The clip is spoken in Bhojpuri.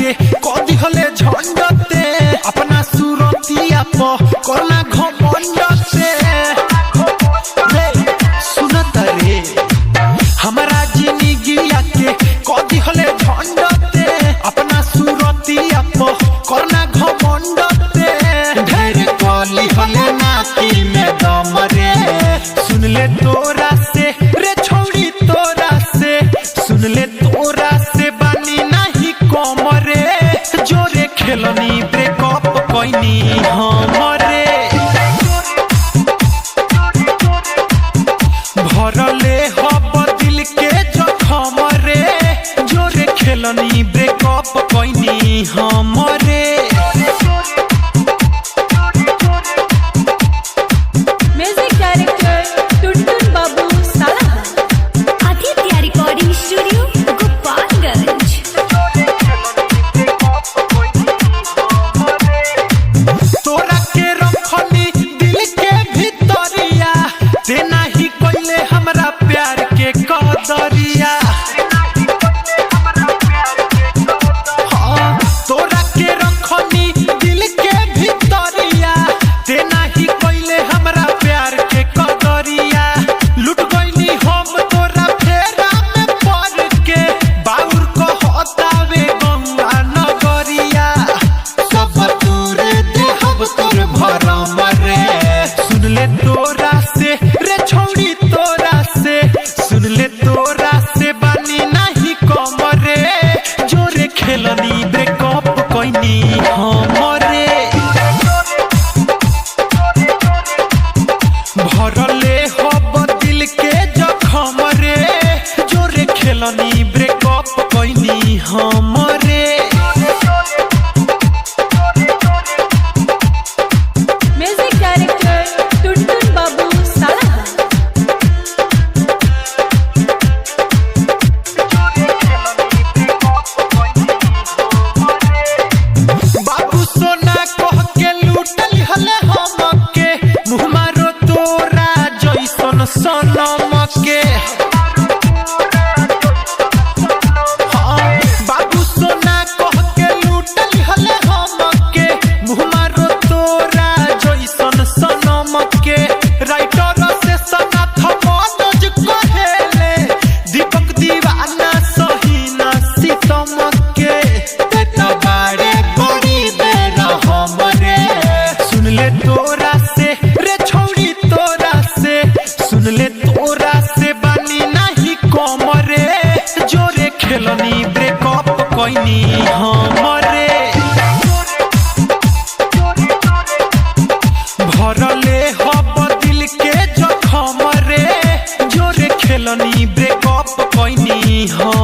के कदी हले झंडते अपना सुरतिया प करना घमंडते रे सुनत रे हमारा जिंदगिया के कदी हले झंडते अपना सुरतिया प करना घमंडते ढेर कली हले नाती में दम रे सुन ले तोरा से रे छोड़ी तोरा से सुन ले तोरा से बानी नहीं कमरे जोरे खेलनी ब्रेकअप कोइनी हमरे भरले हब दिल के जखम रे जोरे खेलनी ब्रेकअप कोइनी हमरे म्यूजिक डायरेक्टर टुनटुन बाबू साला आदित्य रिकॉर्डिंग स्टूडियो गोपालगंज। तोरा के रखनी दिल के भितरिया ते नाही कोइले हमरा प्यार के कदरिया हाँ, तोरा के रखनी दिल के भितरिया ते नाही कोइले हमरा प्यार के कदरिया लुट गइनी हम तोरा फेरा में पड़ के बाउर कहतावे गंगा नगरिया सब तोरे देहब तोर भरम रे सुन ले तोरा से रे छोड़ी तोरा से सुन ले तोरा से बानी नहीं कम रे जोरे खेलनी ब्रेकअप कोइनी हमरे भरले हब दिल के जखम रे जोरे खेलनी ब्रेकअप कोइनी हमरे म्यूजिक डायरेक्टर टुनटुन बाबू साला बाबू सोना कह के लूटल हले हमके मुँह मारो तोरा जैसन सनम के हाँ, बाबू सोना कह के लूटल हले हमके मुँह मारो तोरा जैसन सनम के राइटर से सनाथ मनोज कहेले दीपक दीवाना सही ना सीतम के तेरा बारे बड़ी बेर हमरे सुन ले तोरा से रे छोड़ी तोरा से सुन ले तोरा से बानी नहीं कमरे जोरे खेलनी ब्रेकअप कोइनी हमरे भरले हब दिल के जखम रे जोरे खेलनी ब्रेकअप कोइनी हम